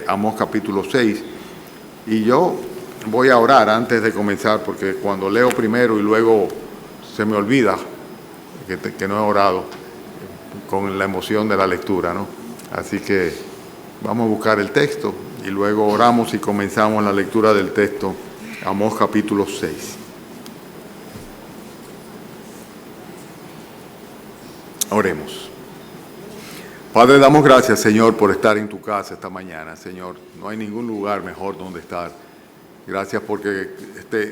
Amós capítulo 6, y yo voy a orar antes de comenzar, porque cuando leo primero y luego se me olvida que no he orado con la emoción de la lectura, ¿no? Así que vamos a buscar el texto y luego oramos y comenzamos la lectura del texto, Amós capítulo 6. Oremos. Padre, damos gracias, Señor, por estar en tu casa esta mañana, Señor. No hay ningún lugar mejor donde estar. Gracias porque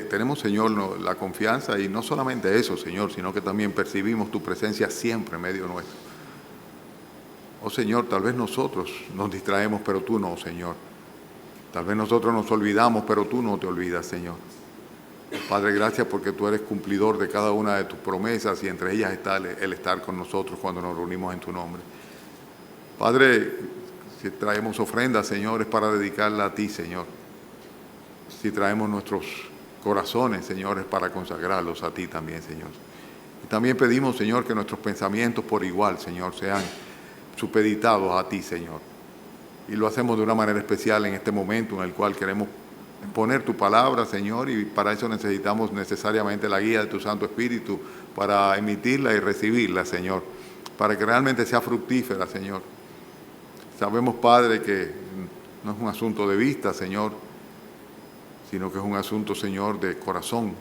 tenemos, Señor, la confianza, y no solamente eso, Señor, sino que también percibimos tu presencia siempre en medio nuestro. Oh, Señor, tal vez nosotros nos distraemos, pero tú no, Señor. Tal vez nosotros nos olvidamos, pero tú no te olvidas, Señor. Padre, gracias porque tú eres cumplidor de cada una de tus promesas, y entre ellas está el estar con nosotros cuando nos reunimos en tu nombre. Padre, si traemos ofrendas, Señor, es para dedicarla a ti, Señor. Si traemos nuestros corazones, Señor, es para consagrarlos a ti también, Señor. Y también pedimos, Señor, que nuestros pensamientos por igual, Señor, sean supeditados a ti, Señor. Y lo hacemos de una manera especial en este momento en el cual queremos exponer tu palabra, Señor, y para eso necesitamos necesariamente la guía de tu Santo Espíritu para emitirla y recibirla, Señor, para que realmente sea fructífera, Señor. Sabemos, Padre, que no es un asunto de vista, Señor, sino que es un asunto, Señor, de corazón.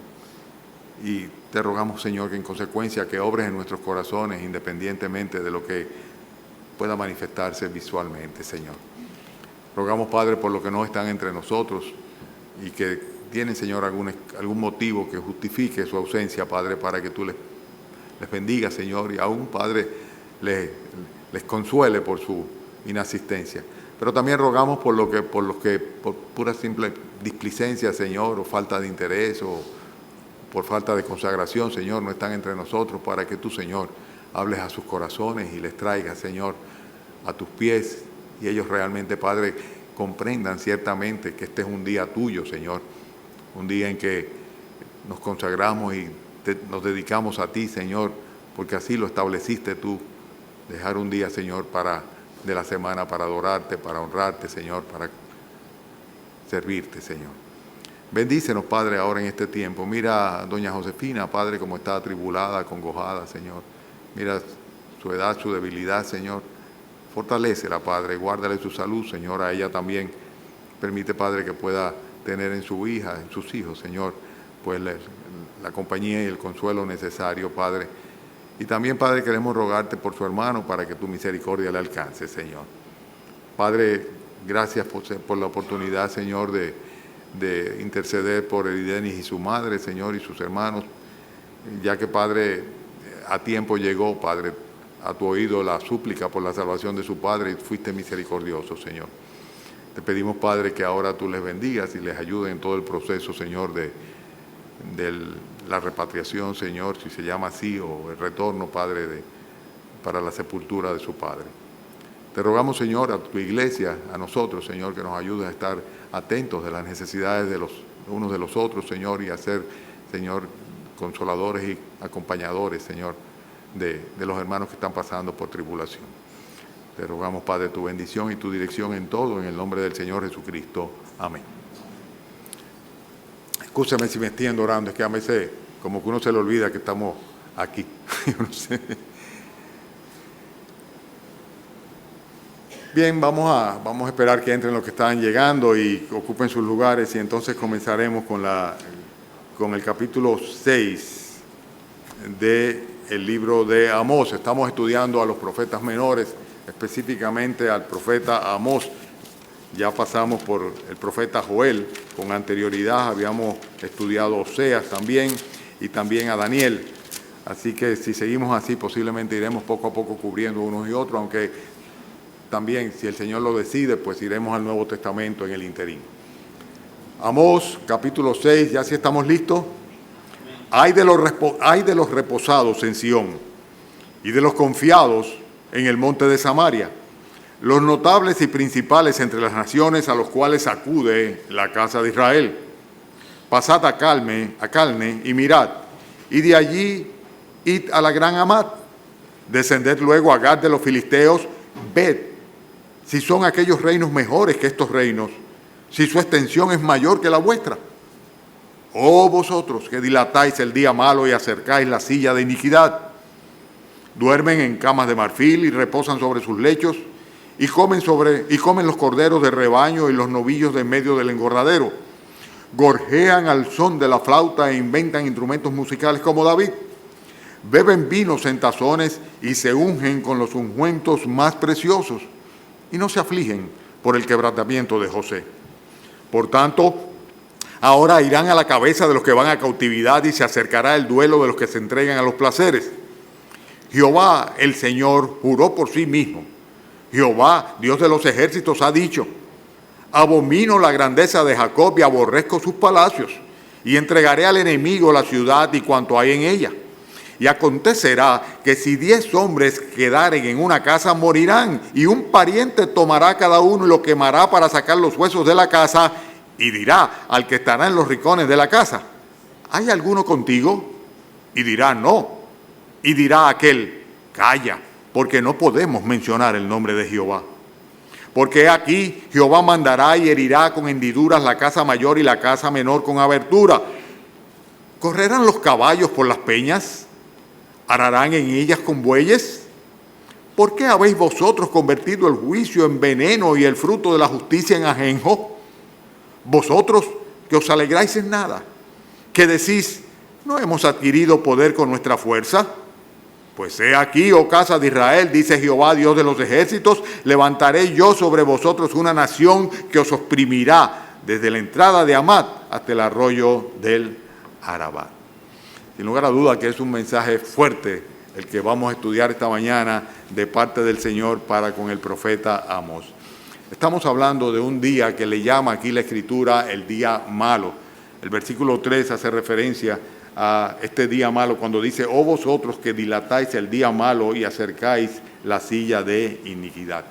Y te rogamos, Señor, que en consecuencia que obres en nuestros corazones independientemente de lo que pueda manifestarse visualmente, Señor. Rogamos, Padre, por los que no están entre nosotros y que tienen, Señor, algún motivo que justifique su ausencia, Padre, para que tú les bendigas, Señor, y aún, Padre, les consuele por su inasistencia. Pero también rogamos por los que por pura simple displicencia, Señor, o falta de interés, o por falta de consagración, Señor, no están entre nosotros, para que tú, Señor, hables a sus corazones y les traigas, Señor, a tus pies, y ellos realmente, Padre, comprendan ciertamente que este es un día tuyo, Señor, un día en que nos consagramos y nos dedicamos a ti, Señor, porque así lo estableciste tú, dejar un día, Señor, de la semana para adorarte, para honrarte, Señor, para servirte, Señor. Bendícenos, Padre, ahora en este tiempo. Mira a doña Josefina, Padre, como está atribulada, acongojada, Señor. Mira su edad, su debilidad, Señor. Fortalécela, Padre, guárdale su salud, Señor. A ella también permite, Padre, que pueda tener en su hija, en sus hijos, Señor, pues la compañía y el consuelo necesario, Padre. Y también, Padre, queremos rogarte por su hermano para que tu misericordia le alcance, Señor. Padre, gracias por la oportunidad, Señor, de interceder por Elidenis y su madre, Señor, y sus hermanos, ya que, Padre, a tiempo llegó, Padre, a tu oído la súplica por la salvación de su padre, y fuiste misericordioso, Señor. Te pedimos, Padre, que ahora tú les bendigas y les ayudes en todo el proceso, Señor, de la repatriación, Señor, si se llama así, o el retorno, Padre, para la sepultura de su Padre. Te rogamos, Señor, a tu iglesia, a nosotros, Señor, que nos ayudes a estar atentos de las necesidades de los unos de los otros, Señor, y a ser, Señor, consoladores y acompañadores, Señor, de los hermanos que están pasando por tribulación. Te rogamos, Padre, tu bendición y tu dirección en todo, en el nombre del Señor Jesucristo. Amén. Escúchame si me extiendo orando, es que a veces como que uno se le olvida que estamos aquí. No sé. Bien, vamos a esperar que entren los que están llegando y ocupen sus lugares, y entonces comenzaremos con el capítulo 6 del libro de Amós. Estamos estudiando a los profetas menores, específicamente al profeta Amós. Ya pasamos por el profeta Joel con anterioridad, habíamos estudiado a Oseas también, y también a Daniel. Así que si seguimos así, posiblemente iremos poco a poco cubriendo unos y otros, aunque también, si el Señor lo decide, pues iremos al Nuevo Testamento en el interín. Amós, capítulo 6, ¿ya sí estamos listos? Hay de los reposados en Sión y de los confiados en el monte de Samaria, los notables y principales entre las naciones a los cuales acude la casa de Israel. Pasad a Calne y mirad, y de allí id a la gran Hamat. Descended luego a Gad de los filisteos, ved Si son aquellos reinos mejores que estos reinos, si su extensión es mayor que la vuestra. Oh vosotros que dilatáis el día malo y acercáis la silla de iniquidad, duermen en camas de marfil y reposan sobre sus lechos, y comen los corderos de rebaño y los novillos de en medio del engordadero. Gorjean al son de la flauta e inventan instrumentos musicales como David. Beben vinos en tazones y se ungen con los ungüentos más preciosos, y no se afligen por el quebrantamiento de José. Por tanto, ahora irán a la cabeza de los que van a cautividad y se acercará el duelo de los que se entregan a los placeres. Jehová, el Señor, juró por sí mismo. Jehová, Dios de los ejércitos, ha dicho: abomino la grandeza de Jacob y aborrezco sus palacios, y entregaré al enemigo la ciudad y cuanto hay en ella. Y acontecerá que si 10 hombres quedaren en una casa, morirán, y un pariente tomará cada uno y lo quemará para sacar los huesos de la casa, y dirá al que estará en los rincones de la casa: ¿hay alguno contigo? Y dirá: no. Y dirá aquel: calla, porque no podemos mencionar el nombre de Jehová. Porque aquí Jehová mandará y herirá con hendiduras la casa mayor y la casa menor con abertura. ¿Correrán los caballos por las peñas? ¿Ararán en ellas con bueyes? ¿Por qué habéis vosotros convertido el juicio en veneno y el fruto de la justicia en ajenjo? Vosotros que os alegráis en nada, que decís: ¿no hemos adquirido poder con nuestra fuerza? Pues he aquí, oh casa de Israel, dice Jehová, Dios de los ejércitos, levantaré yo sobre vosotros una nación que os oprimirá desde la entrada de Hamat hasta el arroyo del Arabá. Sin lugar a duda que es un mensaje fuerte el que vamos a estudiar esta mañana de parte del Señor para con el profeta Amós. Estamos hablando de un día que le llama aquí la Escritura el día malo. El versículo 3 hace referencia a este día malo cuando dice: oh vosotros que dilatáis el día malo y acercáis la silla de iniquidad.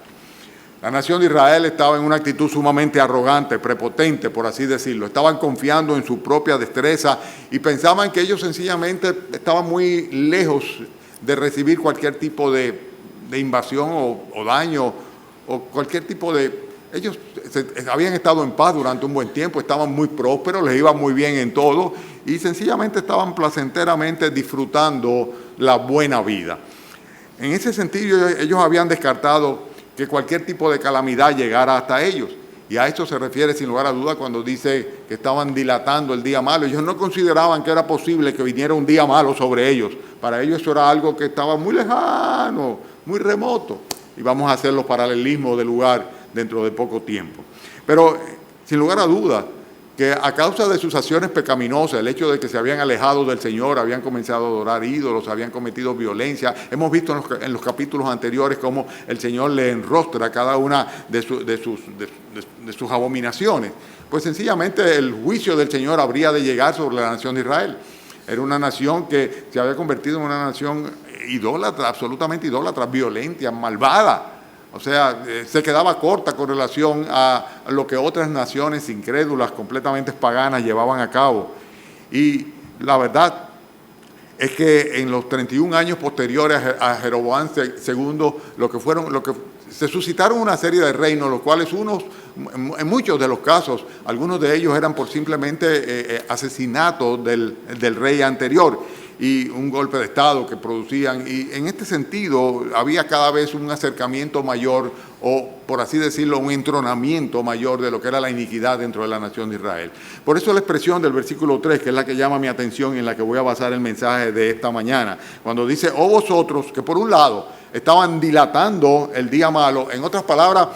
La nación de Israel estaba en una actitud sumamente arrogante, prepotente, por así decirlo. Estaban confiando en su propia destreza y pensaban que ellos sencillamente estaban muy lejos de recibir cualquier tipo de invasión o daño o cualquier tipo de... Ellos habían estado en paz durante un buen tiempo, estaban muy prósperos, les iba muy bien en todo y sencillamente estaban placenteramente disfrutando la buena vida. En ese sentido, ellos habían descartado que cualquier tipo de calamidad llegara hasta ellos. Y a esto se refiere sin lugar a duda cuando dice que estaban dilatando el día malo. Ellos no consideraban que era posible que viniera un día malo sobre ellos. Para ellos eso era algo que estaba muy lejano, muy remoto. Y vamos a hacer los paralelismos del lugar dentro de poco tiempo. Pero sin lugar a duda que a causa de sus acciones pecaminosas, el hecho de que se habían alejado del Señor, habían comenzado a adorar ídolos, habían cometido violencia. Hemos visto en los capítulos anteriores cómo el Señor le enrostra cada una de sus abominaciones. Pues sencillamente el juicio del Señor habría de llegar sobre la nación de Israel. Era una nación que se había convertido en una nación idólatra, absolutamente idólatra, violenta, malvada. O sea, se quedaba corta con relación a lo que otras naciones incrédulas, completamente paganas, llevaban a cabo. Y la verdad es que en los 31 años posteriores a Jeroboam II, se suscitaron una serie de reinos, los cuales en muchos de los casos, algunos de ellos eran por simplemente asesinato del rey anterior y un golpe de Estado que producían. Y en este sentido había cada vez un acercamiento mayor o, por así decirlo, un entronamiento mayor de lo que era la iniquidad dentro de la nación de Israel. Por eso la expresión del versículo 3, que es la que llama mi atención y en la que voy a basar el mensaje de esta mañana, cuando dice: oh vosotros, que por un lado estaban dilatando el día malo, en otras palabras,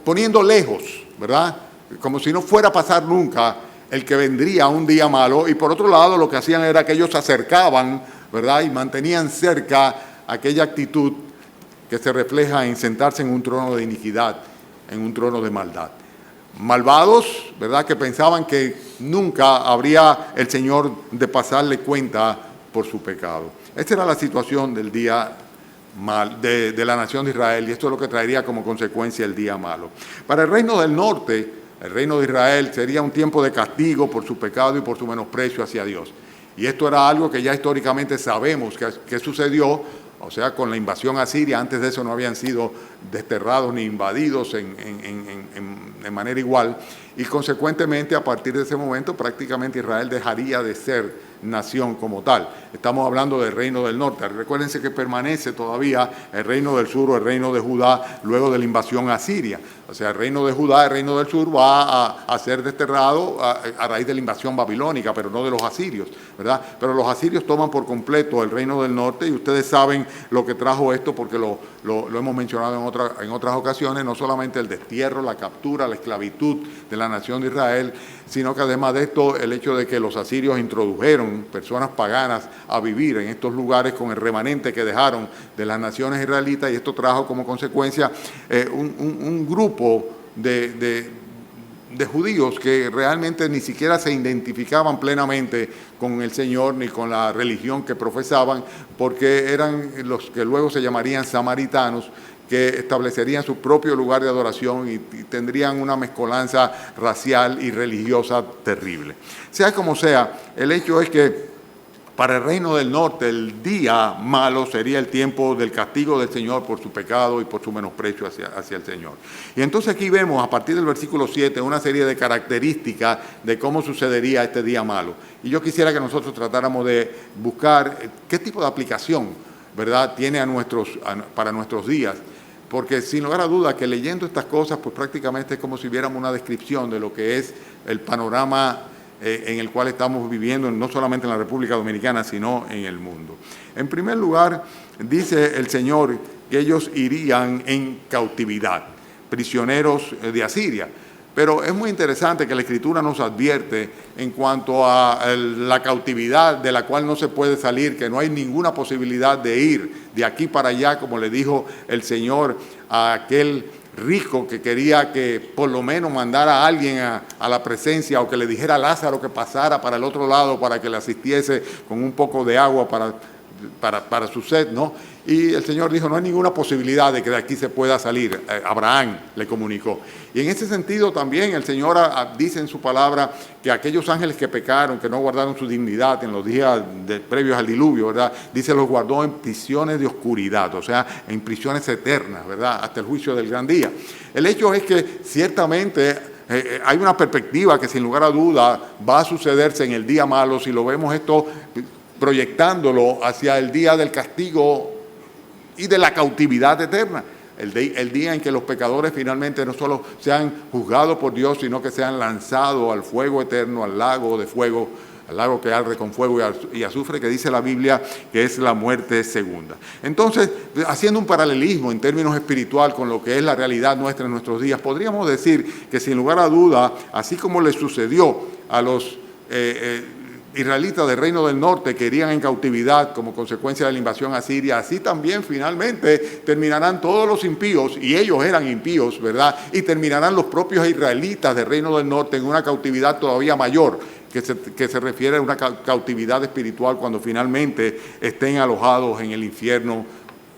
poniendo lejos, ¿verdad? Como si no fuera a pasar nunca el que vendría un día malo, y por otro lado lo que hacían era que ellos se acercaban, ¿verdad? Y mantenían cerca aquella actitud que se refleja en sentarse en un trono de iniquidad, en un trono de maldad. Malvados, ¿verdad? Que pensaban que nunca habría el Señor de pasarle cuenta por su pecado. Esta era la situación del día mal de la nación de Israel, y esto es lo que traería como consecuencia el día malo. Para el reino del norte, el reino de Israel, sería un tiempo de castigo por su pecado y por su menosprecio hacia Dios. Y esto era algo que ya históricamente sabemos que sucedió o sea, con la invasión asiria. Antes de eso no habían sido desterrados ni invadidos en manera igual, y consecuentemente a partir de ese momento prácticamente Israel dejaría de ser nación como tal. Estamos hablando del reino del norte. Recuérdense que permanece todavía el reino del sur o el reino de Judá luego de la invasión asiria. O sea, el reino de Judá, el reino del sur va a ser desterrado a raíz de la invasión babilónica, pero no de los asirios, ¿verdad? Pero los asirios toman por completo el reino del norte, y ustedes saben lo que trajo esto porque lo hemos mencionado en otras ocasiones, no solamente el destierro, la captura, la esclavitud de la nación de Israel, sino que además de esto, el hecho de que los asirios introdujeron personas paganas a vivir en estos lugares con el remanente que dejaron de las naciones israelitas, y esto trajo como consecuencia un grupo de judíos que realmente ni siquiera se identificaban plenamente con el Señor ni con la religión que profesaban, porque eran los que luego se llamarían samaritanos, que establecerían su propio lugar de adoración y tendrían una mezcolanza racial y religiosa terrible. Sea como sea, el hecho es que para el reino del norte el día malo sería el tiempo del castigo del Señor por su pecado y por su menosprecio hacia el Señor. Y entonces aquí vemos a partir del versículo 7 una serie de características de cómo sucedería este día malo. Y yo quisiera que nosotros tratáramos de buscar qué tipo de aplicación, ¿verdad?, tiene para nuestros días. Porque sin lugar a dudas que leyendo estas cosas, pues prácticamente es como si viéramos una descripción de lo que es el panorama en el cual estamos viviendo, no solamente en la República Dominicana, sino en el mundo. En primer lugar, dice el Señor que ellos irían en cautividad, prisioneros de Asiria. Pero es muy interesante que la Escritura nos advierte en cuanto a la cautividad de la cual no se puede salir, que no hay ninguna posibilidad de ir de aquí para allá, como le dijo el Señor a aquel rico que quería que por lo menos mandara a alguien a la presencia, o que le dijera a Lázaro que pasara para el otro lado para que le asistiese con un poco de agua para su sed, ¿no? Y el Señor dijo, no hay ninguna posibilidad de que de aquí se pueda salir. Abraham le comunicó. Y en ese sentido también el Señor dice en su palabra que aquellos ángeles que pecaron, que no guardaron su dignidad en los días previos al diluvio, ¿verdad?, dice, los guardó en prisiones de oscuridad, o sea, en prisiones eternas, ¿verdad?, hasta el juicio del gran día. El hecho es que ciertamente hay una perspectiva que sin lugar a duda va a sucederse en el día malo, si lo vemos esto proyectándolo hacia el día del castigo y de la cautividad eterna. El día en que los pecadores finalmente no solo sean juzgados por Dios, sino que sean lanzados al fuego eterno, al lago de fuego, al lago que arde con fuego y azufre, que dice la Biblia que es la muerte segunda. Entonces, haciendo un paralelismo en términos espiritual con lo que es la realidad nuestra en nuestros días, podríamos decir que sin lugar a duda, así como le sucedió a los israelitas del reino del norte que irían en cautividad como consecuencia de la invasión asiria, así también finalmente terminarán todos los impíos, y ellos eran impíos, ¿verdad?, y terminarán los propios israelitas del reino del norte en una cautividad todavía mayor, que se refiere a una cautividad espiritual cuando finalmente estén alojados en el infierno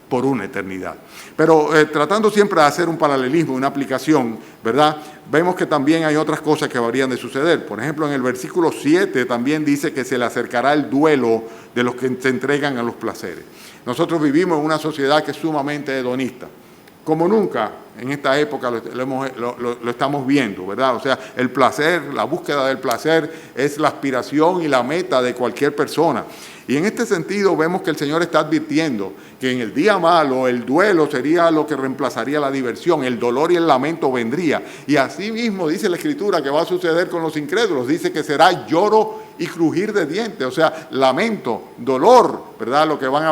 por una eternidad. Pero tratando siempre de hacer un paralelismo, una aplicación, ¿verdad?, vemos que también hay otras cosas que habrían de suceder. Por ejemplo, en el versículo 7 también dice que se le acercará el duelo de los que se entregan a los placeres. Nosotros vivimos en una sociedad que es sumamente hedonista, como nunca en esta época lo estamos viendo, ¿verdad? O sea, el placer, la búsqueda del placer es la aspiración y la meta de cualquier persona. Y en este sentido vemos que el Señor está advirtiendo que en el día malo el duelo sería lo que reemplazaría la diversión, el dolor y el lamento vendría. Y así mismo dice la Escritura que va a suceder con los incrédulos, dice que será lloro y crujir de dientes, o sea, lamento, dolor, ¿verdad?, lo que van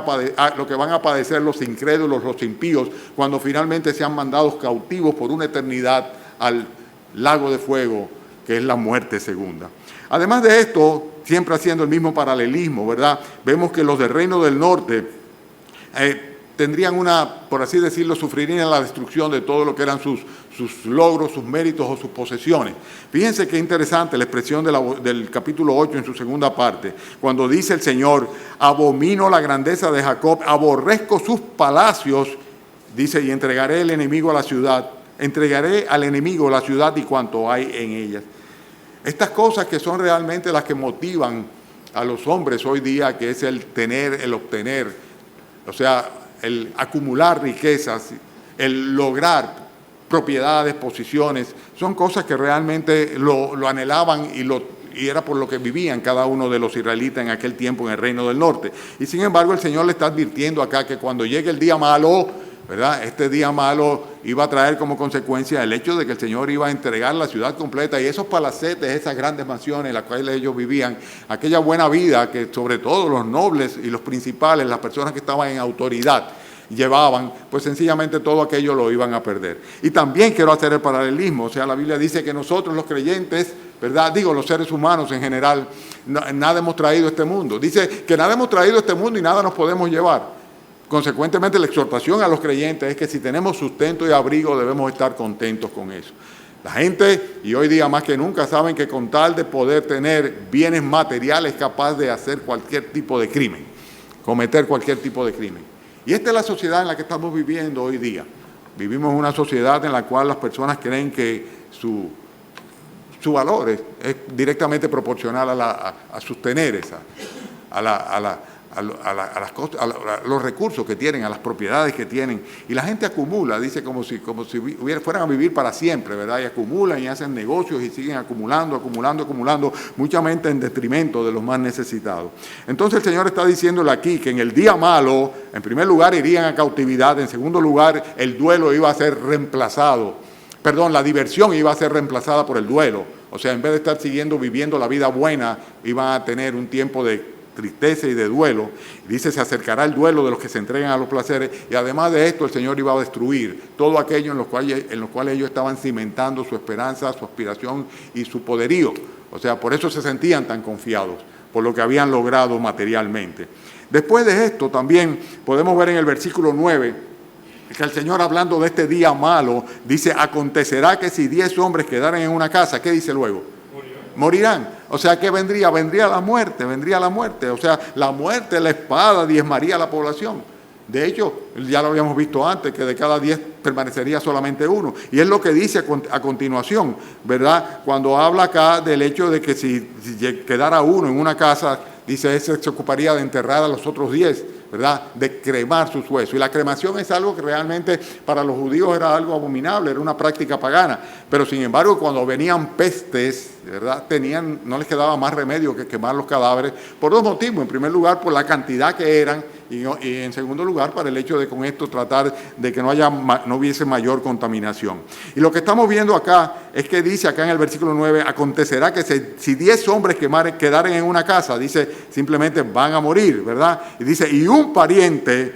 a padecer los incrédulos, los impíos, cuando finalmente sean mandados cautivos por una eternidad al lago de fuego, que es la muerte segunda. Además de esto, siempre haciendo el mismo paralelismo, ¿verdad?, vemos que los del reino del norte tendrían por así decirlo, sufrirían la destrucción de todo lo que eran sus logros, sus méritos o sus posesiones. Fíjense qué interesante la expresión del capítulo 8 en su segunda parte, cuando dice el Señor, abomino la grandeza de Jacob, aborrezco sus palacios, dice, y entregaré al enemigo la ciudad y cuanto hay en ellas. Estas cosas que son realmente las que motivan a los hombres hoy día, que es el tener, el obtener, o sea, el acumular riquezas, el lograr propiedades, posiciones, son cosas que realmente lo anhelaban y era por lo que vivían cada uno de los israelitas en aquel tiempo en el reino del norte. Y sin embargo el Señor le está advirtiendo acá que cuando llegue el día malo, ¿verdad? Este día malo iba a traer como consecuencia el hecho de que el Señor iba a entregar la ciudad completa y esos palacetes, esas grandes mansiones en las cuales ellos vivían, aquella buena vida que sobre todo los nobles y los principales, las personas que estaban en autoridad, llevaban, pues sencillamente todo aquello lo iban a perder. Y también quiero hacer el paralelismo, o sea, la Biblia dice que nosotros los creyentes, ¿verdad? Digo, los seres humanos en general, nada hemos traído a este mundo. Dice que nada hemos traído a este mundo y nada nos podemos llevar. Consecuentemente, la exhortación a los creyentes es que si tenemos sustento y abrigo debemos estar contentos con eso. La gente, y hoy día más que nunca, saben que con tal de poder tener bienes materiales es capaz de hacer cualquier tipo de crimen, cometer cualquier tipo de crimen. Y esta es la sociedad en la que estamos viviendo hoy día. Vivimos en una sociedad en la cual las personas creen que su valor es directamente proporcional a sus teneres, a los recursos que tienen, a las propiedades que tienen. Y la gente acumula, dice como si fueran a vivir para siempre, ¿verdad? Y acumulan y hacen negocios y siguen acumulando, mucha mente en detrimento de los más necesitados. Entonces el Señor está diciéndole aquí que en el día malo, en primer lugar irían a cautividad, en segundo lugar el duelo iba a ser la diversión iba a ser reemplazada por el duelo. O sea, en vez de estar viviendo la vida buena, iban a tener un tiempo de tristeza y de duelo. Dice, se acercará el duelo de los que se entregan a los placeres, y además de esto el Señor iba a destruir todo aquello en los cuales ellos estaban cimentando su esperanza, su aspiración y su poderío. O sea, por eso se sentían tan confiados, por lo que habían logrado materialmente. Después de esto también podemos ver en el versículo 9, que el Señor, hablando de este día malo, dice, acontecerá que si 10 hombres quedaran en una casa, ¿qué dice luego? Morirán. O sea, ¿qué vendría? Vendría la muerte. O sea, la muerte, la espada, diezmaría a la población. De hecho, ya lo habíamos visto antes, que de cada 10 permanecería solamente uno. Y es lo que dice a continuación, ¿verdad? Cuando habla acá del hecho de que si quedara uno en una casa, dice, ese se ocuparía de enterrar a los otros 10, ¿verdad? De cremar sus huesos. Y la cremación es algo que realmente para los judíos era algo abominable, era una práctica pagana. Pero sin embargo, cuando venían pestes, ¿verdad? No les quedaba más remedio que quemar los cadáveres por dos motivos. En primer lugar, por la cantidad que eran, y en segundo lugar, para el hecho de con esto tratar de que no hubiese mayor contaminación. Y lo que estamos viendo acá es que dice acá en el versículo 9, acontecerá que si 10 hombres quedaren en una casa, dice, simplemente van a morir, ¿verdad? Y dice, y un pariente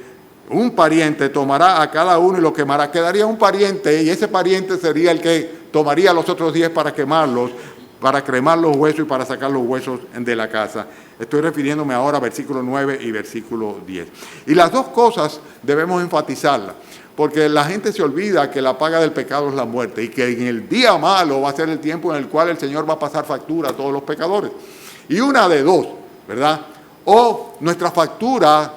tomará a cada uno y lo quemará. Quedaría un pariente, y ese pariente sería el que tomaría a los otros 10 para quemarlos, para cremar los huesos y para sacar los huesos de la casa. Estoy refiriéndome ahora a versículo 9 y versículo 10. Y las dos cosas debemos enfatizarlas, porque la gente se olvida que la paga del pecado es la muerte y que en el día malo va a ser el tiempo en el cual el Señor va a pasar factura a todos los pecadores. Y una de dos, ¿verdad? O nuestra factura,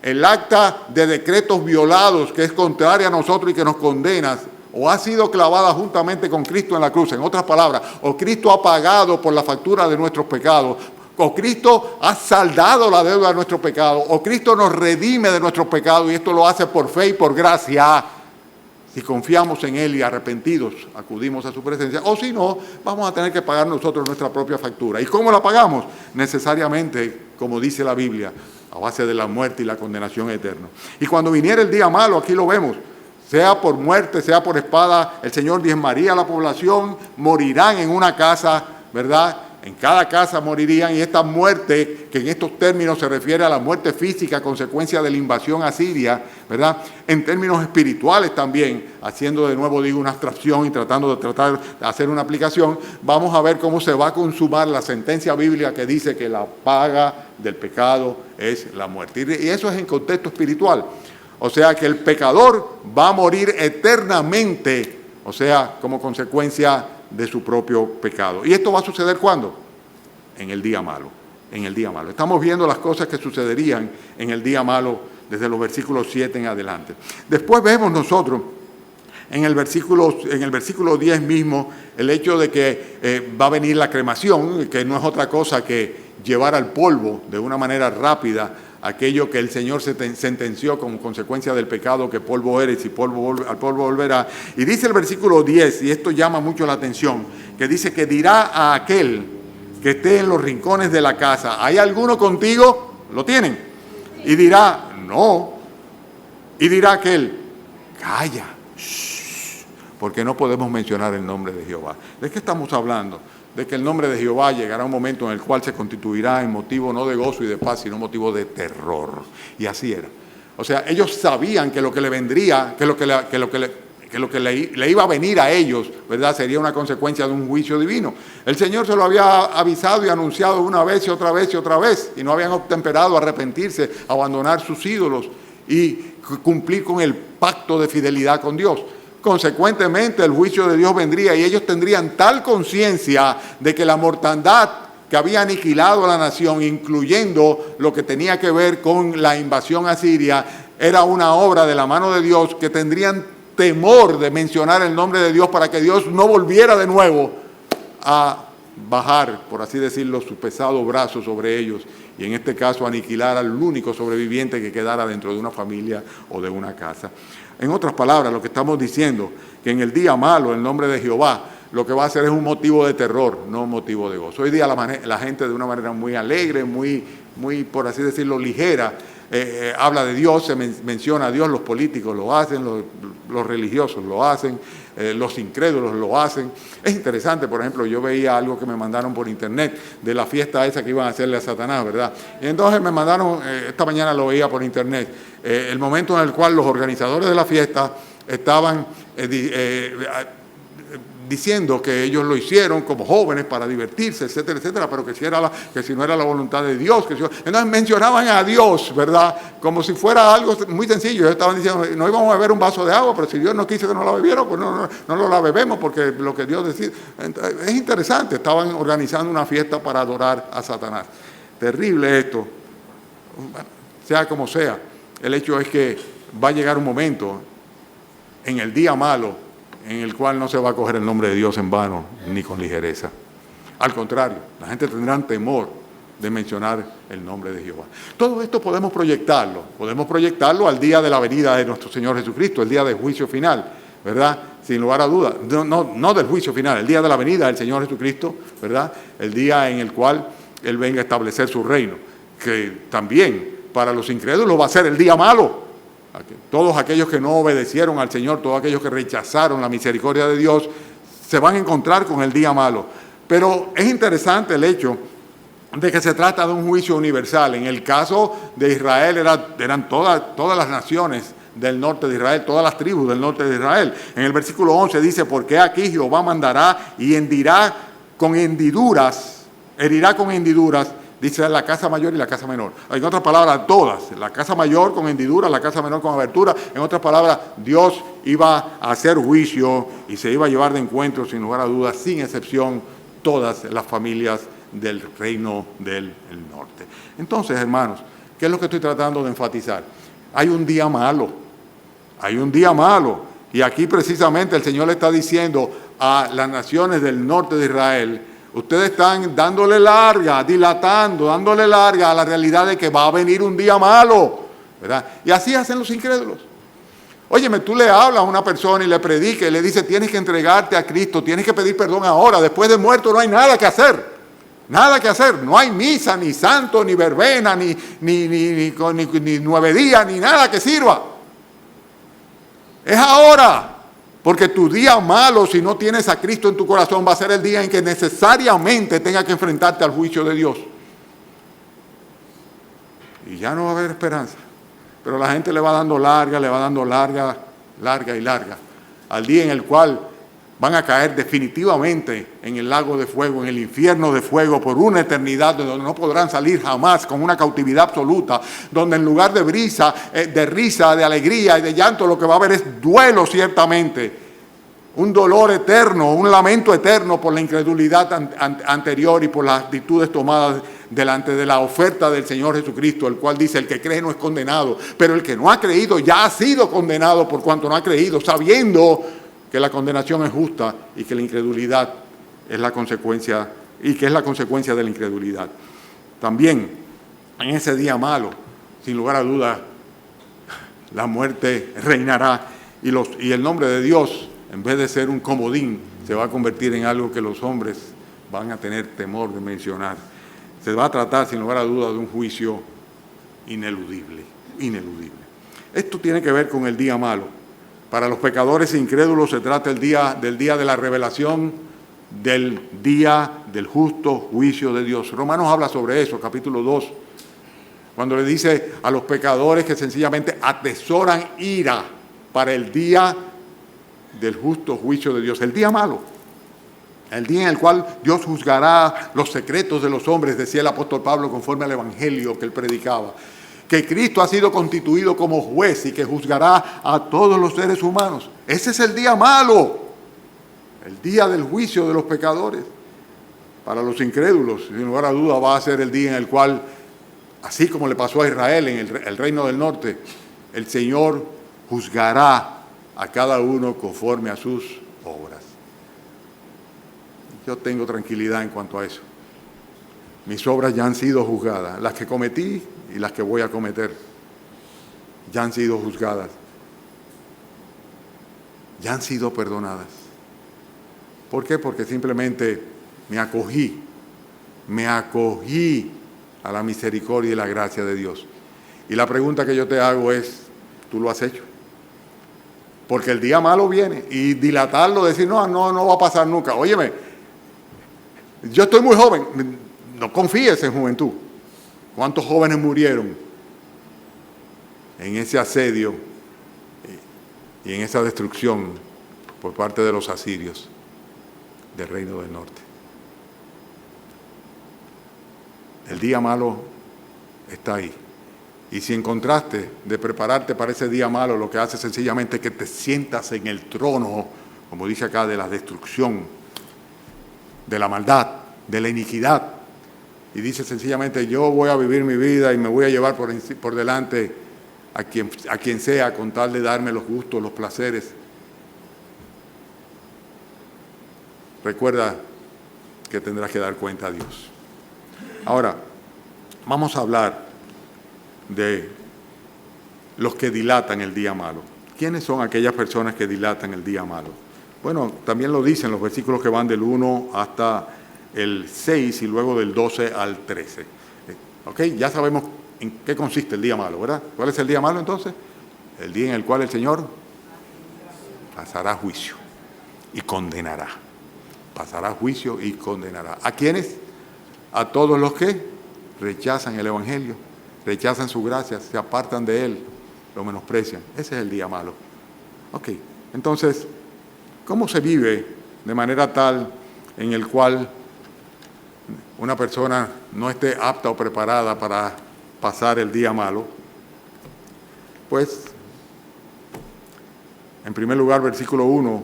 el acta de decretos violados que es contraria a nosotros y que nos condena, o ha sido clavada juntamente con Cristo en la cruz. En otras palabras, o Cristo ha pagado por la factura de nuestros pecados, o Cristo ha saldado la deuda de nuestros pecados, o Cristo nos redime de nuestros pecados, y esto lo hace por fe y por gracia. Si confiamos en Él y arrepentidos acudimos a su presencia, o si no, vamos a tener que pagar nosotros nuestra propia factura. ¿Y cómo la pagamos? Necesariamente, como dice la Biblia, a base de la muerte y la condenación eterna. Y cuando viniera el día malo, aquí lo vemos, sea por muerte, sea por espada, el Señor diezmaría a la población, morirán en una casa, ¿verdad? En cada casa morirían, y esta muerte, que en estos términos se refiere a la muerte física, consecuencia de la invasión asiria, ¿verdad? En términos espirituales también, haciendo de nuevo, digo, una abstracción y tratando de hacer una aplicación, vamos a ver cómo se va a consumar la sentencia bíblica que dice que la paga del pecado es la muerte. Y eso es en contexto espiritual. O sea que el pecador va a morir eternamente, o sea, como consecuencia de su propio pecado. ¿Y esto va a suceder cuándo? En el día malo. En el día malo. Estamos viendo las cosas que sucederían en el día malo desde los versículos 7 en adelante. Después vemos nosotros en el versículo 10 mismo el hecho de que va a venir la cremación, que no es otra cosa que llevar al polvo de una manera rápida aquello que el Señor sentenció como consecuencia del pecado, que polvo eres y al polvo volverá. Y dice el versículo 10, y esto llama mucho la atención, que dice que dirá a aquel que esté en los rincones de la casa, ¿hay alguno contigo? ¿Lo tienen? Y dirá, no. Y dirá aquel, calla, porque no podemos mencionar el nombre de Jehová. ¿De qué estamos hablando? De que el nombre de Jehová llegará un momento en el cual se constituirá en motivo no de gozo y de paz, sino motivo de terror. Y así era. O sea, ellos sabían que lo que le vendría, que lo que le iba a venir a ellos, ¿verdad?, sería una consecuencia de un juicio divino. El Señor se lo había avisado y anunciado una vez y otra vez y otra vez, y no habían obtemperado a arrepentirse, a abandonar sus ídolos y cumplir con el pacto de fidelidad con Dios. Consecuentemente, el juicio de Dios vendría y ellos tendrían tal conciencia de que la mortandad que había aniquilado a la nación, incluyendo lo que tenía que ver con la invasión asiria, era una obra de la mano de Dios, que tendrían temor de mencionar el nombre de Dios para que Dios no volviera de nuevo a bajar, por así decirlo, su pesado brazo sobre ellos y en este caso aniquilar al único sobreviviente que quedara dentro de una familia o de una casa. En otras palabras, lo que estamos diciendo, que en el día malo, el nombre de Jehová, lo que va a ser es un motivo de terror, no un motivo de gozo. Hoy día la gente de una manera muy alegre, muy, por así decirlo, ligera, habla de Dios, se menciona a Dios, los políticos lo hacen, los religiosos lo hacen, los incrédulos lo hacen. Es interesante, por ejemplo, yo veía algo que me mandaron por internet de la fiesta esa que iban a hacerle a Satanás, ¿verdad? Y entonces me mandaron, esta mañana lo veía por internet, el momento en el cual los organizadores de la fiesta estaban diciendo que ellos lo hicieron como jóvenes para divertirse, etcétera, etcétera, pero que si no era la voluntad de Dios. Entonces mencionaban a Dios, ¿verdad? Como si fuera algo muy sencillo. Ellos estaban diciendo, no íbamos a beber un vaso de agua, pero si Dios no quiso que no la bebiéramos, pues no la bebemos, porque lo que Dios decide. Entonces, es interesante, estaban organizando una fiesta para adorar a Satanás. Terrible esto. Bueno, sea como sea, el hecho es que va a llegar un momento en el día malo en el cual no se va a coger el nombre de Dios en vano ni con ligereza. Al contrario, la gente tendrá temor de mencionar el nombre de Jehová. Todo esto podemos proyectarlo al día de la venida de nuestro Señor Jesucristo, el día del juicio final, ¿verdad? Sin lugar a dudas, no del juicio final, el día de la venida del Señor Jesucristo, ¿verdad? El día en el cual Él venga a establecer su reino, que también para los incrédulos va a ser el día malo. Todos aquellos que no obedecieron al Señor, todos aquellos que rechazaron la misericordia de Dios, se van a encontrar con el día malo. Pero es interesante el hecho de que se trata de un juicio universal. En el caso de Israel eran todas las naciones del norte de Israel, todas las tribus del norte de Israel. En el versículo 11 dice, porque aquí Jehová mandará y herirá con hendiduras, dice la casa mayor y la casa menor. En otras palabras, todas. La casa mayor con hendiduras, la casa menor con abertura. En otras palabras, Dios iba a hacer juicio y se iba a llevar de encuentro, sin lugar a dudas, sin excepción, todas las familias del reino del norte. Entonces, hermanos, ¿qué es lo que estoy tratando de enfatizar? Hay un día malo. Y aquí precisamente el Señor le está diciendo a las naciones del norte de Israel, ustedes están dándole larga a la realidad de que va a venir un día malo, ¿verdad? Y así hacen los incrédulos. Óyeme, tú le hablas a una persona y le predicas y le dices, tienes que entregarte a Cristo, tienes que pedir perdón ahora, después de muerto no hay nada que hacer. No hay misa, ni santo, ni verbena, ni 9 días, ni nada que sirva. Es ahora. Porque tu día malo, si no tienes a Cristo en tu corazón, va a ser el día en que necesariamente tengas que enfrentarte al juicio de Dios. Y ya no va a haber esperanza. Pero la gente le va dando larga, al día en el cual van a caer definitivamente en el lago de fuego, en el infierno de fuego, por una eternidad, de donde no podrán salir jamás, con una cautividad absoluta, donde en lugar de risa, de alegría y de llanto, lo que va a haber es duelo ciertamente, un dolor eterno, un lamento eterno por la incredulidad anterior y por las actitudes tomadas delante de la oferta del Señor Jesucristo, el cual dice, el que cree no es condenado, pero el que no ha creído ya ha sido condenado por cuanto no ha creído, sabiendo que la condenación es justa y que la incredulidad es la consecuencia, de la incredulidad. También, en ese día malo, sin lugar a duda, la muerte reinará y el nombre de Dios, en vez de ser un comodín, se va a convertir en algo que los hombres van a tener temor de mencionar. Se va a tratar, sin lugar a duda, de un juicio ineludible, ineludible. Esto tiene que ver con el día malo. Para los pecadores e incrédulos se trata del día de la revelación, del día del justo juicio de Dios. Romanos habla sobre eso, capítulo 2, cuando le dice a los pecadores que sencillamente atesoran ira para el día del justo juicio de Dios, el día malo, el día en el cual Dios juzgará los secretos de los hombres, decía el apóstol Pablo conforme al evangelio que él predicaba, que Cristo ha sido constituido como juez y que juzgará a todos los seres humanos. Ese es el día malo, el día del juicio de los pecadores. Para los incrédulos, sin lugar a duda, va a ser el día en el cual, así como le pasó a Israel en el reino del norte, el Señor juzgará a cada uno conforme a sus obras. Yo tengo tranquilidad en cuanto a eso. Mis obras ya han sido juzgadas, las que cometí y las que voy a cometer, ya han sido juzgadas, ya han sido perdonadas. ¿Por qué? Porque simplemente me acogí a la misericordia y la gracia de Dios. Y la pregunta que yo te hago es, ¿tú lo has hecho? Porque el día malo viene y dilatarlo, decir, no va a pasar nunca. Óyeme, yo estoy muy joven, no confíes en juventud. ¿Cuántos jóvenes murieron en ese asedio y en esa destrucción por parte de los asirios del reino del norte? El día malo está ahí. Y si en contraste de prepararte para ese día malo, lo que hace sencillamente es que te sientas en el trono, como dice acá, de la destrucción, de la maldad, de la iniquidad, y dice sencillamente, yo voy a vivir mi vida y me voy a llevar por delante a quien sea con tal de darme los gustos, los placeres. Recuerda que tendrás que dar cuenta a Dios. Ahora, vamos a hablar de los que dilatan el día malo. ¿Quiénes son aquellas personas que dilatan el día malo? Bueno, también lo dicen los versículos que van del 1 hasta el 6 y luego del 12 al 13. ¿Ok? Ya sabemos en qué consiste el día malo, ¿verdad? ¿Cuál es el día malo entonces? El día en el cual el Señor pasará juicio y condenará. Pasará juicio y condenará. ¿A quiénes? A todos los que rechazan el Evangelio, rechazan su gracia, se apartan de Él, lo menosprecian. Ese es el día malo. Ok, entonces, ¿cómo se vive de manera tal en el cual una persona no esté apta o preparada para pasar el día malo? Pues, en primer lugar, versículo 1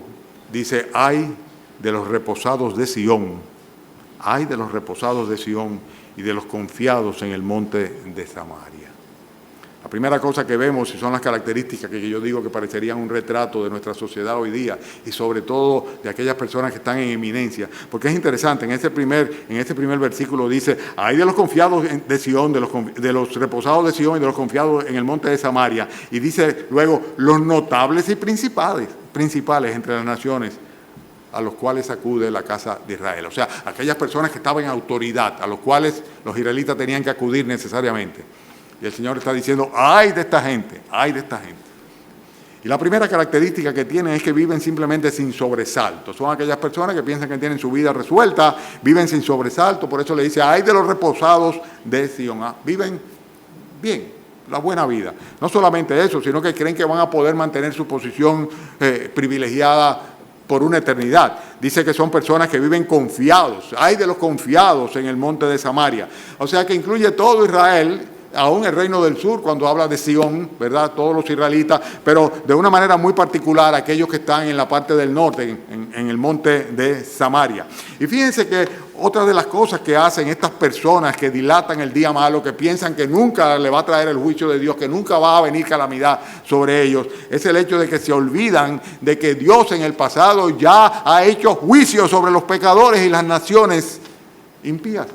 dice, ay de los reposados de Sión, ay de los reposados de Sión y de los confiados en el monte de Samaria. La primera cosa que vemos, y son las características que yo digo que parecerían un retrato de nuestra sociedad hoy día, y sobre todo de aquellas personas que están en eminencia, porque es interesante, en este primer versículo dice, ay de los confiados de Sión, de los reposados de Sión y de los confiados en el monte de Samaria, y dice luego, los notables y principales entre las naciones, a los cuales acude la casa de Israel. O sea, aquellas personas que estaban en autoridad, a los cuales los israelitas tenían que acudir necesariamente. Y el Señor está diciendo, ¡ay de esta gente! ¡Ay de esta gente! Y la primera característica que tienen es que viven simplemente sin sobresalto. Son aquellas personas que piensan que tienen su vida resuelta, viven sin sobresalto, por eso le dice, ¡ay de los reposados de Sión! Viven bien, la buena vida. No solamente eso, sino que creen que van a poder mantener su posición privilegiada por una eternidad. Dice que son personas que viven confiados. Hay de los confiados en el monte de Samaria. O sea que incluye todo Israel, aún el reino del sur, cuando habla de Sión, ¿verdad? Todos los israelitas, pero de una manera muy particular aquellos que están en la parte del norte, en el monte de Samaria. Y fíjense que otra de las cosas que hacen estas personas que dilatan el día malo, que piensan que nunca le va a traer el juicio de Dios, que nunca va a venir calamidad sobre ellos, es el hecho de que se olvidan de que Dios en el pasado ya ha hecho juicio sobre los pecadores y las naciones impías.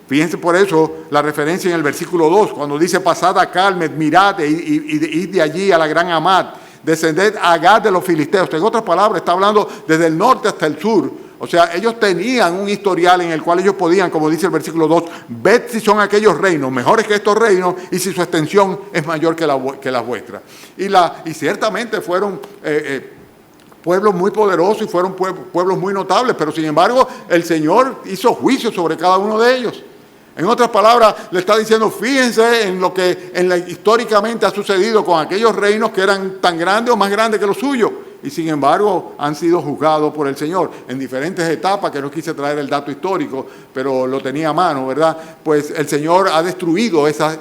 Fíjense por eso la referencia en el versículo 2, cuando dice, pasad a Calmet, mirad y id de allí a la gran Hamat, descended a Gad de los filisteos. En otras palabras, está hablando desde el norte hasta el sur. O sea, ellos tenían un historial en el cual ellos podían, como dice el versículo 2, ver si son aquellos reinos mejores que estos reinos y si su extensión es mayor que las vuestras. Y ciertamente fueron pueblos muy poderosos y fueron pueblos muy notables, pero sin embargo el Señor hizo juicio sobre cada uno de ellos. En otras palabras, le está diciendo, fíjense en lo que históricamente ha sucedido con aquellos reinos que eran tan grandes o más grandes que los suyos, y sin embargo han sido juzgados por el Señor en diferentes etapas, que no quise traer el dato histórico, pero lo tenía a mano, ¿verdad? Pues el Señor ha destruido esas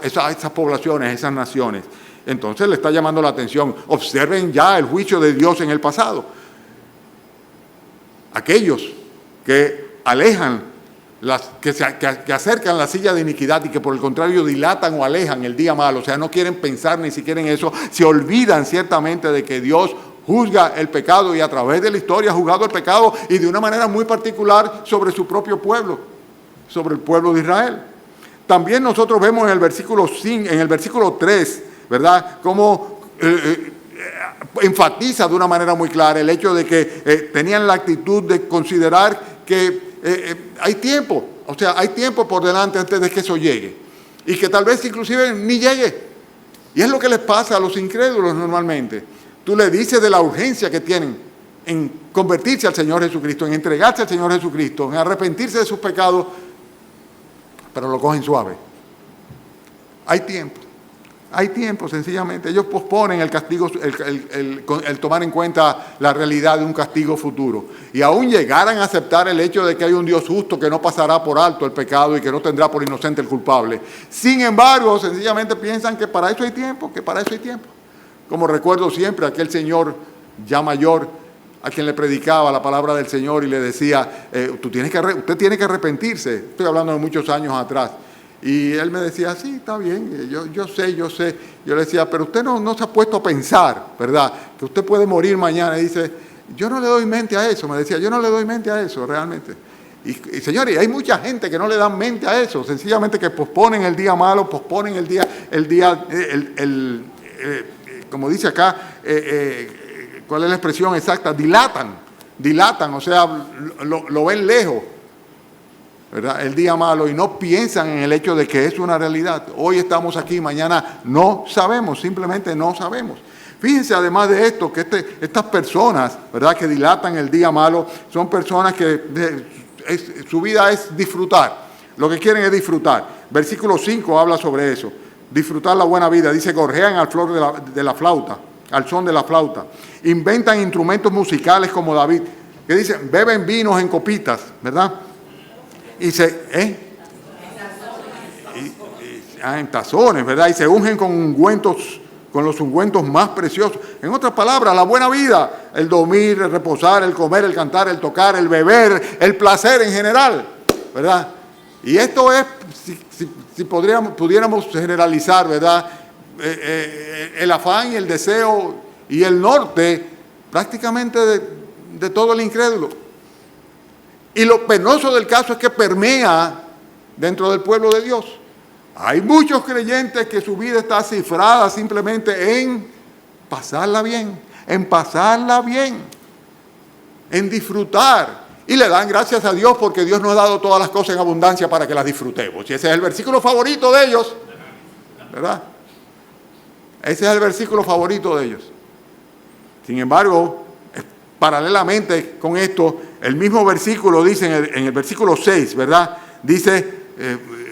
poblaciones, esas naciones. Entonces le está llamando la atención, observen ya el juicio de Dios en el pasado. Aquellos que alejan, que acercan la silla de iniquidad y que por el contrario dilatan o alejan el día malo, o sea, no quieren pensar ni siquiera en eso, se olvidan ciertamente de que Dios juzga el pecado y a través de la historia ha juzgado el pecado y de una manera muy particular sobre su propio pueblo, sobre el pueblo de Israel. También nosotros vemos en el versículo 3, ¿verdad?, cómo enfatiza de una manera muy clara el hecho de que tenían la actitud de considerar que hay tiempo, o sea, hay tiempo por delante antes de que eso llegue. Y que tal vez inclusive ni llegue. Y es lo que les pasa a los incrédulos normalmente. Tú le dices de la urgencia que tienen en convertirse al Señor Jesucristo, en entregarse al Señor Jesucristo, en arrepentirse de sus pecados, pero lo cogen suave. Hay tiempo. Hay tiempo, sencillamente. Ellos posponen el castigo, el tomar en cuenta la realidad de un castigo futuro. Y aún llegaran a aceptar el hecho de que hay un Dios justo que no pasará por alto el pecado y que no tendrá por inocente el culpable. Sin embargo, sencillamente piensan que para eso hay tiempo, Como recuerdo siempre aquel señor ya mayor a quien le predicaba la palabra del Señor y le decía, usted tiene que arrepentirse. Estoy hablando de muchos años atrás. Y él me decía, sí, está bien, yo sé. Yo le decía, pero usted no se ha puesto a pensar, ¿verdad?, que usted puede morir mañana. Y dice, yo no le doy mente a eso, me decía, yo no le doy mente a eso realmente. Y señores, hay mucha gente que no le dan mente a eso, sencillamente que posponen el día malo, posponen como dice acá, ¿cuál es la expresión exacta? Dilatan, o sea, lo ven lejos, ¿verdad?, el día malo, y no piensan en el hecho de que es una realidad. Hoy estamos aquí, mañana no sabemos, simplemente no sabemos. Fíjense además de esto, que estas personas, ¿verdad?, que dilatan el día malo, son personas que su vida es disfrutar. Lo que quieren es disfrutar. Versículo 5 habla sobre eso. Disfrutar la buena vida. Dice, gorjean al flor de la flauta, al son de la flauta. Inventan instrumentos musicales como David, que dicen, beben vinos en copitas, ¿verdad? Y en tazones, ¿verdad? Y se ungen con los ungüentos más preciosos. En otras palabras, la buena vida, el dormir, el reposar, el comer, el cantar, el tocar, el beber, el placer en general, ¿verdad? Y esto es, si pudiéramos generalizar, ¿verdad?, el afán y el deseo y el norte prácticamente de todo el incrédulo. Y lo penoso del caso es que permea dentro del pueblo de Dios. Hay muchos creyentes que su vida está cifrada simplemente en pasarla bien, en disfrutar. Y le dan gracias a Dios porque Dios nos ha dado todas las cosas en abundancia para que las disfrutemos. Y ese es el versículo favorito de ellos, ¿verdad? Ese es el versículo favorito de ellos. Sin embargo, paralelamente con esto, el mismo versículo dice en el versículo 6, ¿verdad? Dice,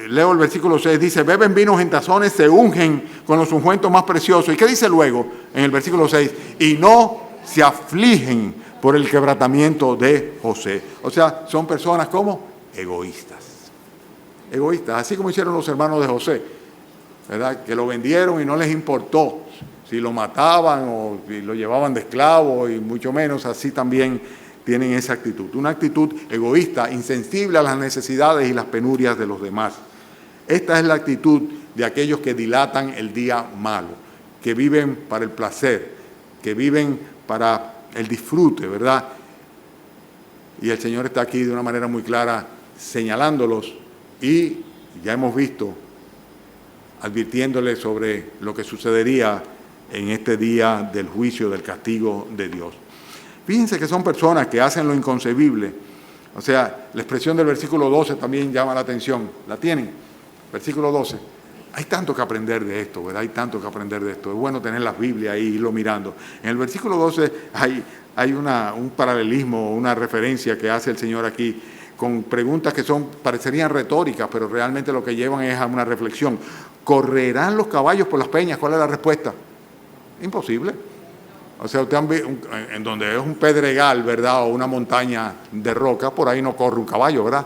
leo el versículo 6, dice, beben vinos en tazones, se ungen con los ungüentos más preciosos. ¿Y qué dice luego en el versículo 6? Y no se afligen por el quebrantamiento de José. O sea, son personas como egoístas, así como hicieron los hermanos de José, ¿verdad?, que lo vendieron y no les importó si lo mataban o si lo llevaban de esclavo, y mucho menos así también tienen esa actitud. Una actitud egoísta, insensible a las necesidades y las penurias de los demás. Esta es la actitud de aquellos que dilatan el día malo, que viven para el placer, que viven para el disfrute, ¿verdad? Y el Señor está aquí de una manera muy clara señalándolos y ya hemos visto, advirtiéndole sobre lo que sucedería en este día del juicio, del castigo de Dios. Fíjense que son personas que hacen lo inconcebible. O sea, la expresión del versículo 12 también llama la atención. ¿La tienen? Versículo 12. Hay tanto que aprender de esto, ¿verdad? Hay tanto que aprender de esto. Es bueno tener las Biblias ahí y irlo mirando. En el versículo 12 hay un paralelismo, una referencia que hace el Señor aquí con preguntas que parecerían retóricas, pero realmente lo que llevan es a una reflexión. ¿Correrán los caballos por las peñas? ¿Cuál es la respuesta? Imposible. O sea, usted en donde es un pedregal, ¿verdad? O una montaña de roca, por ahí no corre un caballo, ¿verdad?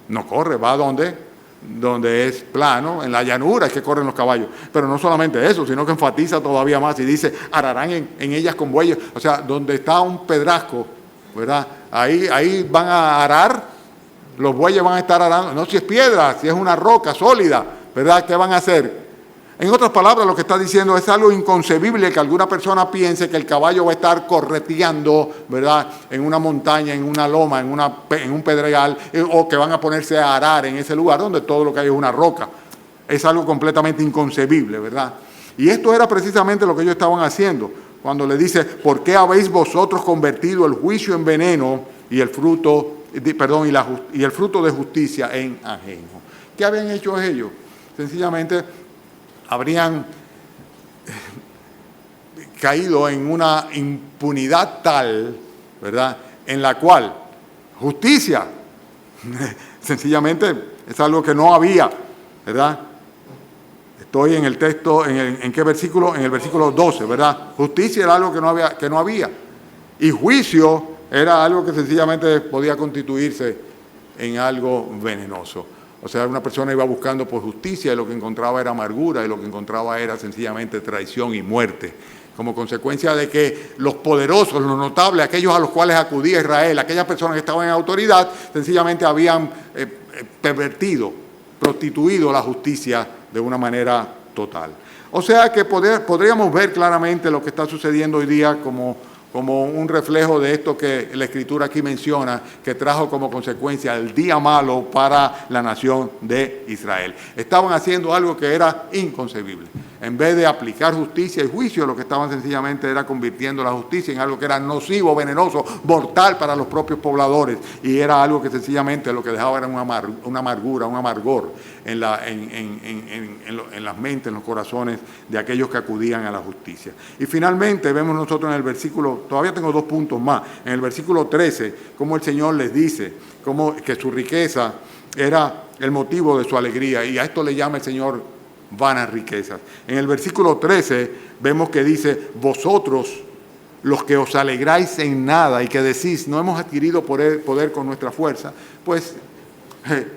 No corre, va a donde es plano, en la llanura es que corren los caballos. Pero no solamente eso, sino que enfatiza todavía más y dice, ararán en ellas con bueyes. O sea, donde está un pedrasco, ¿verdad? Ahí van a arar, los bueyes van a estar arando. No si es piedra, si es una roca sólida, ¿verdad? ¿Qué van a hacer? En otras palabras, lo que está diciendo es algo inconcebible que alguna persona piense que el caballo va a estar correteando, ¿verdad?, en una montaña, en una loma, en un pedregal, o que van a ponerse a arar en ese lugar donde todo lo que hay es una roca. Es algo completamente inconcebible, ¿verdad? Y esto era precisamente lo que ellos estaban haciendo, cuando le dice, ¿por qué habéis vosotros convertido el juicio en veneno y el fruto de justicia en ajeno? ¿Qué habían hecho ellos? Sencillamente habrían caído en una impunidad tal, ¿verdad?, en la cual justicia, sencillamente, es algo que no había, ¿verdad? Estoy en el texto, ¿en qué versículo? En el versículo 12, ¿verdad? Justicia era algo que no había. Y juicio era algo que sencillamente podía constituirse en algo venenoso. O sea, una persona iba buscando por justicia y lo que encontraba era amargura y lo que encontraba era sencillamente traición y muerte. Como consecuencia de que los poderosos, los notables, aquellos a los cuales acudía Israel, aquellas personas que estaban en autoridad, sencillamente habían pervertido, prostituido la justicia de una manera total. O sea que podríamos ver claramente lo que está sucediendo hoy día como un reflejo de esto que la Escritura aquí menciona, que trajo como consecuencia el día malo para la nación de Israel. Estaban haciendo algo que era inconcebible. En vez de aplicar justicia y juicio, lo que estaban sencillamente era convirtiendo la justicia en algo que era nocivo, venenoso, mortal para los propios pobladores. Y era algo que sencillamente lo que dejaba era una amargura, un amargor en las mentes, en los corazones de aquellos que acudían a la justicia. Y finalmente vemos nosotros en el versículo, todavía tengo 2 puntos más, en el versículo 13, cómo el Señor les dice que su riqueza era el motivo de su alegría, y a esto le llama el Señor vanas riquezas. En el versículo 13 vemos que dice, vosotros los que os alegráis en nada y que decís, no hemos adquirido poder con nuestra fuerza, pues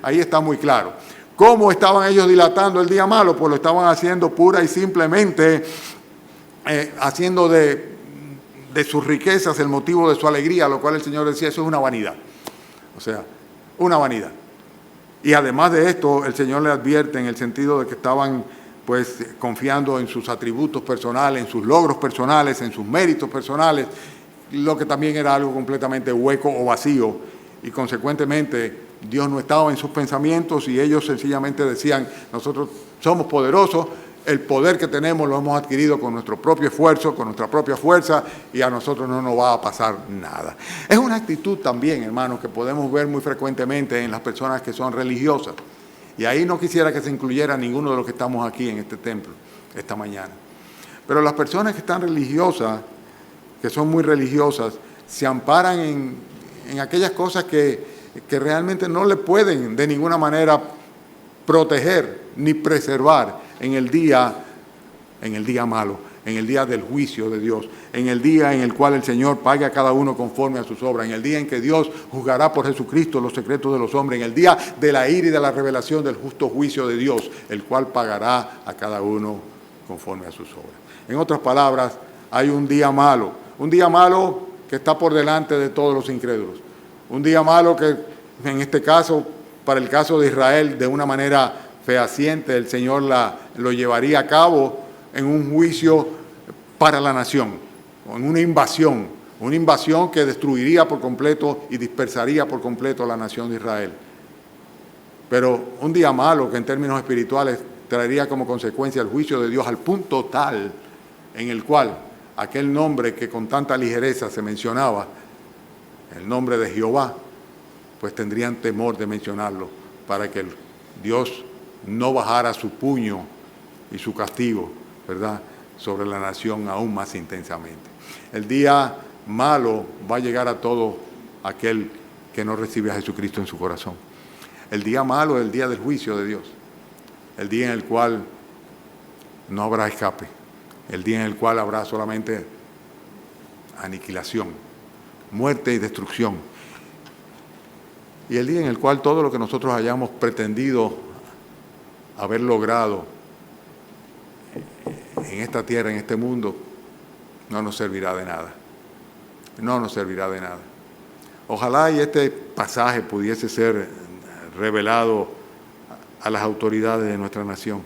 ahí está muy claro. ¿Cómo estaban ellos dilatando el día malo? Pues lo estaban haciendo pura y simplemente, haciendo de sus riquezas el motivo de su alegría, lo cual el Señor decía, eso es una vanidad. O sea, una vanidad. Y además de esto, el Señor le advierte en el sentido de que estaban pues confiando en sus atributos personales, en sus logros personales, en sus méritos personales, lo que también era algo completamente hueco o vacío. Y consecuentemente, Dios no estaba en sus pensamientos y ellos sencillamente decían, nosotros somos poderosos, el poder que tenemos lo hemos adquirido con nuestro propio esfuerzo, con nuestra propia fuerza, y a nosotros no nos va a pasar nada. Es una actitud también, hermanos, que podemos ver muy frecuentemente en las personas que son religiosas. Y ahí no quisiera que se incluyera ninguno de los que estamos aquí en este templo esta mañana. Pero las personas que están religiosas, que son muy religiosas, se amparan en aquellas cosas que realmente no le pueden de ninguna manera proteger ni preservar en el día malo, en el día del juicio de Dios, en el día en el cual el Señor pague a cada uno conforme a sus obras, en el día en que Dios juzgará por Jesucristo los secretos de los hombres, en el día de la ira y de la revelación del justo juicio de Dios, el cual pagará a cada uno conforme a sus obras. En otras palabras, hay un día malo que está por delante de todos los incrédulos, un día malo que en este caso, para el caso de Israel, de una manera fehaciente, el Señor lo llevaría a cabo en un juicio para la nación, en una invasión que destruiría por completo y dispersaría por completo a la nación de Israel. Pero un día malo que en términos espirituales traería como consecuencia el juicio de Dios al punto tal en el cual aquel nombre que con tanta ligereza se mencionaba, el nombre de Jehová, pues tendrían temor de mencionarlo para que Dios no bajara su puño y su castigo, ¿verdad?, sobre la nación aún más intensamente. El día malo va a llegar a todo aquel que no recibe a Jesucristo en su corazón. El día malo es el día del juicio de Dios, el día en el cual no habrá escape, el día en el cual habrá solamente aniquilación, muerte y destrucción. Y el día en el cual todo lo que nosotros hayamos pretendido haber logrado en esta tierra, en este mundo, no nos servirá de nada. No nos servirá de nada. Ojalá y este pasaje pudiese ser revelado a las autoridades de nuestra nación.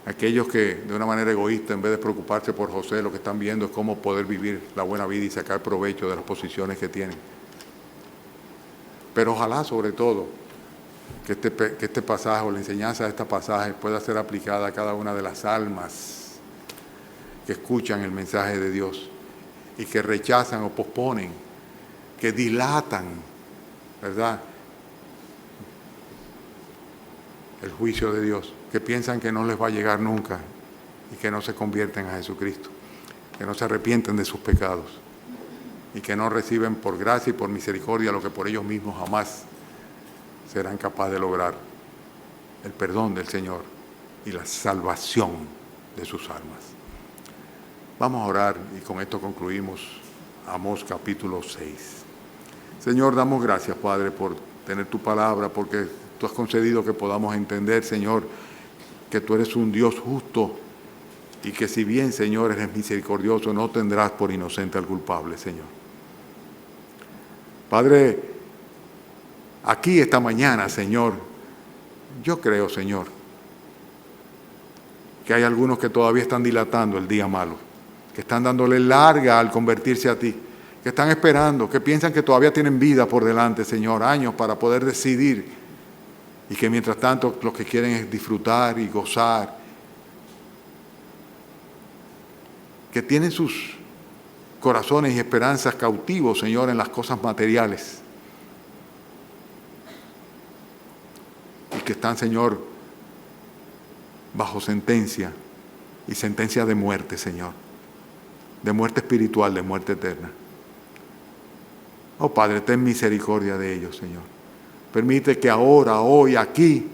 Aquellos que de una manera egoísta, en vez de preocuparse por José, lo que están viendo es cómo poder vivir la buena vida y sacar provecho de las posiciones que tienen. Pero ojalá sobre todo que este pasaje o la enseñanza de este pasaje pueda ser aplicada a cada una de las almas que escuchan el mensaje de Dios y que rechazan o posponen, que dilatan, ¿verdad?, el juicio de Dios, que piensan que no les va a llegar nunca y que no se convierten a Jesucristo, que no se arrepienten de sus pecados y que no reciben por gracia y por misericordia lo que por ellos mismos jamás serán capaces de lograr: el perdón del Señor y la salvación de sus almas. Vamos a orar y con esto concluimos Amós capítulo 6. Señor, damos gracias, Padre, por tener tu palabra, porque tú has concedido que podamos entender, Señor, que tú eres un Dios justo y que si bien, Señor, eres misericordioso, no tendrás por inocente al culpable, Señor. Padre, aquí esta mañana, Señor, yo creo, Señor, que hay algunos que todavía están dilatando el día malo, que están dándole larga al convertirse a ti, que están esperando, que piensan que todavía tienen vida por delante, Señor, años para poder decidir, y que mientras tanto lo que quieren es disfrutar y gozar, que tienen sus corazones y esperanzas cautivos, Señor, en las cosas materiales, y que están, Señor, bajo sentencia, y sentencia de muerte, Señor, de muerte espiritual, de muerte eterna. Oh Padre, ten misericordia de ellos, Señor. Permite que ahora, hoy, aquí,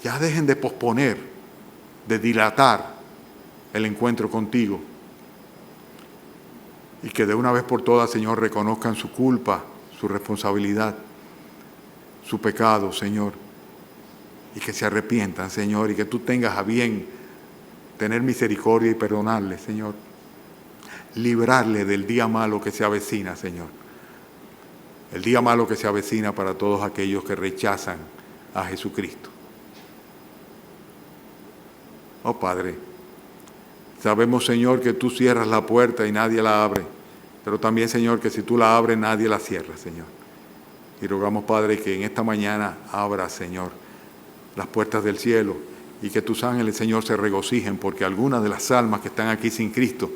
ya dejen de posponer, de dilatar el encuentro contigo, y que de una vez por todas, Señor, reconozcan su culpa, su responsabilidad, su pecado, Señor, y que se arrepientan, Señor, y que tú tengas a bien tener misericordia y perdonarle, Señor. Librarle del día malo que se avecina, Señor. El día malo que se avecina para todos aquellos que rechazan a Jesucristo. Oh Padre, sabemos, Señor, que tú cierras la puerta y nadie la abre, pero también, Señor, que si tú la abres, nadie la cierra, Señor. Y rogamos, Padre, que en esta mañana abra, Señor, las puertas del cielo y que tus ángeles, Señor, se regocijen porque algunas de las almas que están aquí sin Cristo,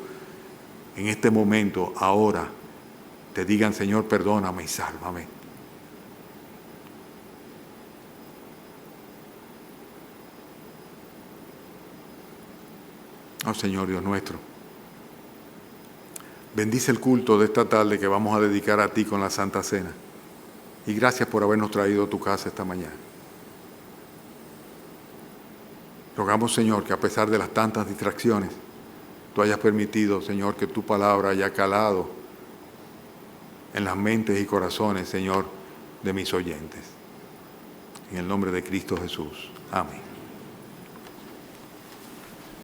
en este momento, ahora, te digan: Señor, perdóname y sálvame. Oh Señor Dios nuestro, bendice el culto de esta tarde que vamos a dedicar a ti con la Santa Cena. Y gracias por habernos traído a tu casa esta mañana. Rogamos, Señor, que a pesar de las tantas distracciones, tú hayas permitido, Señor, que tu palabra haya calado en las mentes y corazones, Señor, de mis oyentes. En el nombre de Cristo Jesús. Amén.